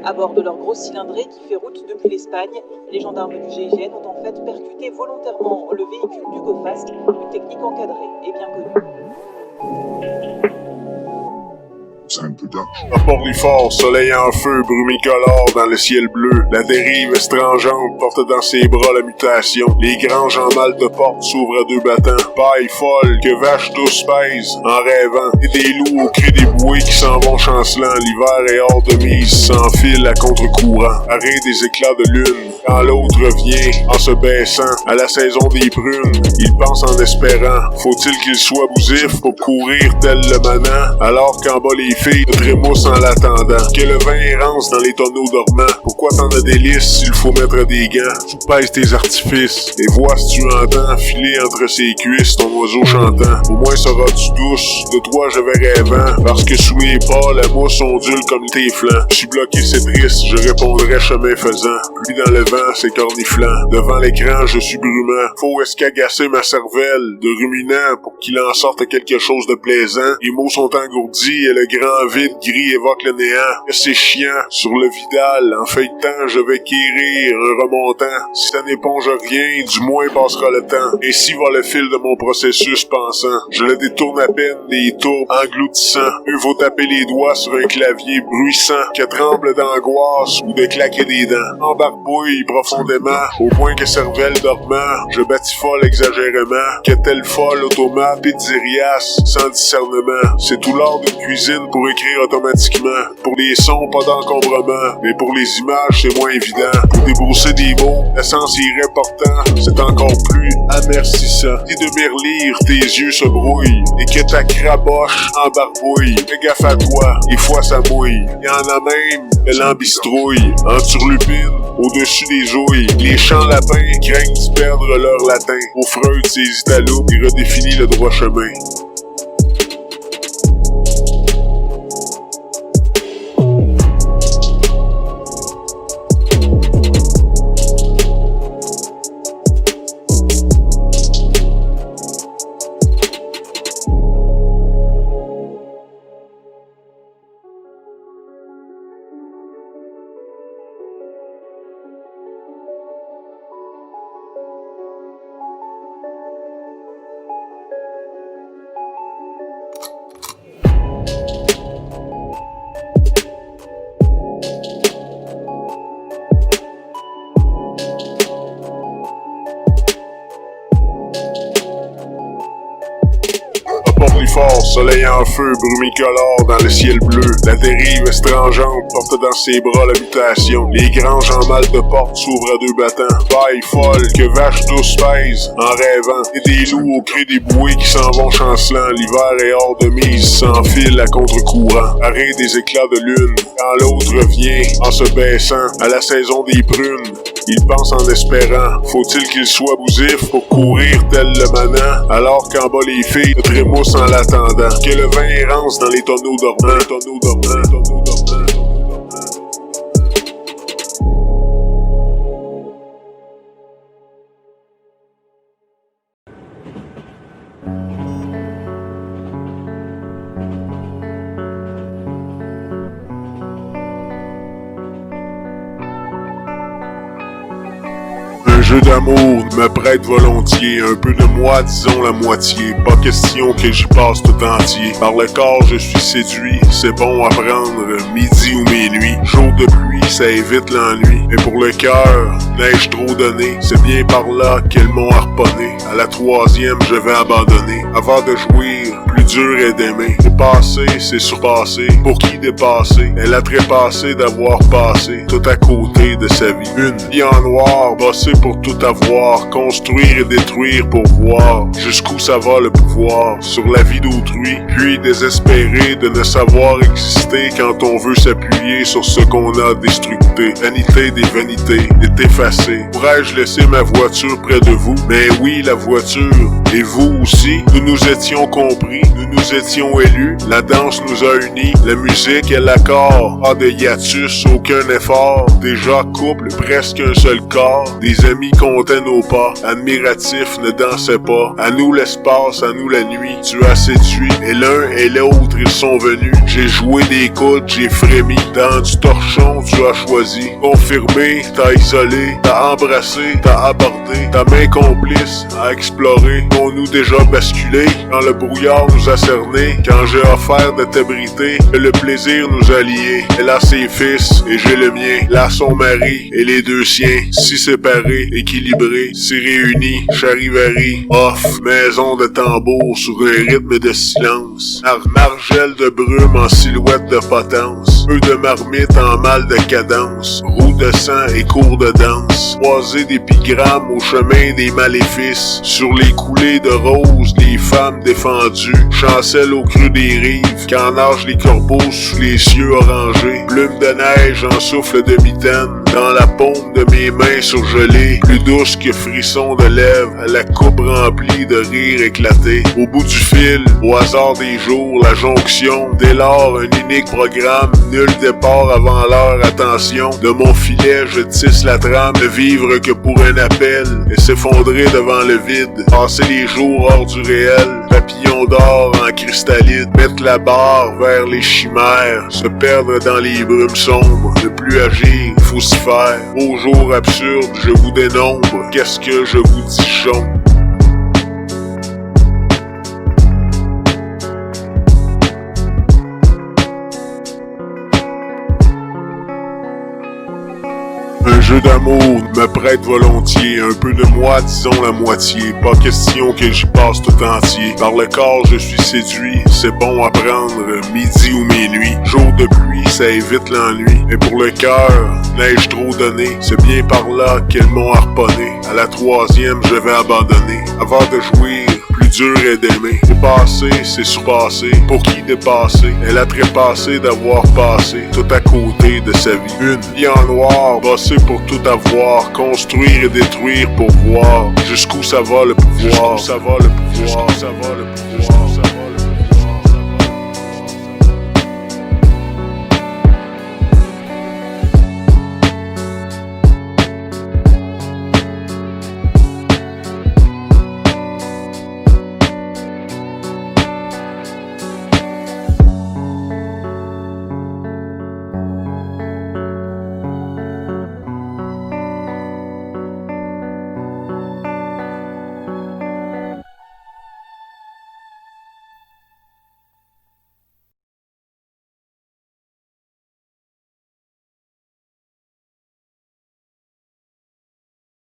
À bord de leur gros cylindrée qui fait route depuis l'Espagne, les gendarmes du GIGN ont en fait percuté volontairement le véhicule du GoFast, une technique encadrée et bien connue. À Port-du-Fort, soleil en feu, brumicolore dans le ciel bleu. La dérive estrangeante porte dans ses bras la mutation. Les granges en mal de porte s'ouvrent à deux battants. Paille folle que vaches douces pèsent en rêvant. Et des loups au cri des bouées qui s'en vont chancelant. L'hiver est hors de mise, s'enfile à contre-courant. Arrêt des éclats de lune. Quand l'autre revient en se baissant à la saison des prunes, il pense en espérant. Faut-il qu'il soit bousif pour courir tel le manant, alors qu'en bas les filles te trémoussent en l'attendant. Que le vin érance dans les tonneaux dormants. Pourquoi t'en as des lisses s'il faut mettre des gants? Tu pèses tes artifices et vois si tu entends filer entre ses cuisses ton oiseau chantant. Au moins seras-tu douce, de toi je vais rêvant, parce que sous mes pas la mousse ondule comme tes flancs. Je suis bloqué, c'est triste, je répondrai chemin faisant. Lui dans le vent, c'est corniflant. Devant l'écran, je suis brumant. Faut escagacer ma cervelle de ruminant pour qu'il en sorte quelque chose de plaisant. Les mots sont engourdis et le grand vide gris évoque le néant. C'est chiant. Sur le Vidal, en feuilletant, je vais quérir un remontant. Si ça n'éponge rien, du moins passera le temps. Ainsi va le fil de mon processus pensant. Je le détourne à peine des tourbes engloutissant. Mieux vaut taper les doigts sur un clavier bruissant que tremble d'angoisse ou de claquer des dents. Embarbouille profondément, au point que cervelle dormant, je batifole exagérément, que telle folle automate pizzerias sans discernement. C'est tout l'art d'une cuisine pour écrire automatiquement. Pour les sons, pas d'encombrement, mais pour les images, c'est moins évident. Pour débrousser des mots, l'essence irréportant, c'est encore plus amercissant. Et de me relire, tes yeux se brouillent, et que ta craboche embarbouille. Fais gaffe à toi, des fois ça mouille. Y en a même, elle embistrouille, en turlupine, au-dessus des jouilles. Les champs lapins craignent d'y perdre leur latin. Au Freud, ses italos, il redéfinit le droit chemin. Port-du-Fort, soleil en feu, brumicolore dans le ciel bleu. La dérive estrangeante porte dans ses bras la mutation. Les granges en mal de porte s'ouvrent à deux battants. Paille folle que vaches douces pèsent en rêvant. Et des loups au cri des bouées qui s'en vont chancelant. L'hiver est hors de mise, s'enfile à contre-courant. Arrêt des éclats de lune. Quand l'autre revient en se baissant à la saison des prunes, il pense en espérant. Faut-il qu'il soit bousif pour courir tel le manant, alors qu'en bas les filles te trémoussent en l'attendant. Que le vin érance dans les tonneaux dormants, tonneaux dormants, tonneaux dormants. Un jeu d'amour me prête volontiers, un peu de moi, disons la moitié. Pas question que j'y passe tout entier. Par le corps, je suis séduit, c'est bon à prendre, midi ou minuit. Jour de pluie, ça évite l'ennui. Et pour le cœur, n'ai-je trop donné? C'est bien par là qu'elles m'ont harponné. À la troisième, je vais abandonner. Avant de jouir, plus dur est d'aimer. C'est passé, c'est surpassé. Pour qui dépasser? Elle a trépassé d'avoir passé tout à côté de sa vie. Une vie en noir, bossé pour tout avoir, construire et détruire pour voir jusqu'où ça va le pouvoir sur la vie d'autrui, puis désespéré de ne savoir exister quand on veut s'appuyer sur ce qu'on a destructé. Vanité des vanités est effacée. Pourrais-je laisser ma voiture près de vous? Mais oui, la voiture, et vous aussi, nous nous étions compris nous nous étions élus, la danse nous a unis, la musique et l'accord, pas de hiatus, aucun effort, déjà couple, presque un seul corps, des amis comptaient nos pas, admiratifs ne dansaient pas, à nous l'espace, à nous la nuit, tu as séduit, et l'un et l'autre ils sont venus, j'ai joué des coudes, j'ai frémi, dans du torchon tu as choisi, confirmé, t'as isolé, t'as embrassé, t'as abordé, ta main complice à explorer, ont-nous déjà basculé, quand le brouillard nous a cerné, quand j'ai offert de t'abriter, que le plaisir nous a liés, elle a ses fils et j'ai le mien, là son mari et les deux siens, si séparés, équilibrés, si réunis, charivari, off, maison de tambour sur un rythme de silence, margelle de brume en silhouette de potence, peu de marmite en mal de cadence, roue de sang et cours de danse, croisé d'épigrammes au chemin des maléfices, sur les coulées de roses, les femmes défendues, chancellent au creux des rives, quand nagent les corbeaux sous les cieux orangés, plumes de neige en souffle de mitaine, dans la paume de mes mains surgelées, plus douce que frisson de lèvres, à la coupe remplie de rires éclatés, au bout du fil, au hasard des jours, la jonction, dès lors un unique programme, nul départ avant l'heure, attention, de mon filet je tisse la trame, ne vivre que pour un appel, et s'effondrer devant le vide, passer les jours hors du réel, papillon d'or en cristalline, mettre la barre vers les chimères, se perdre dans les brumes sombres, ne plus agir, faut s'y faire, aux jours absurdes, je vous dénombre, qu'est-ce que je vous dis chon? Un jeu d'amour me prête volontiers, un peu de moi, disons la moitié, pas question que j'y passe tout entier. Par le corps je suis séduit, c'est bon à prendre, midi ou minuit. Jour de pluie, ça évite l'ennui, mais pour le cœur, n'ai-je trop donné, c'est bien par là qu'elles m'ont harponné. À la troisième, je vais abandonner, avant de jouir. Plus dur est d'aimer, dépasser, c'est surpasser. Pour qui dépasser? Elle a trépassé d'avoir passé tout à côté de sa vie. Une vie en noir, bosser pour tout avoir, construire et détruire pour voir jusqu'où ça va le pouvoir. Jusqu'où ça va le pouvoir. Jusqu'où ça va le pouvoir.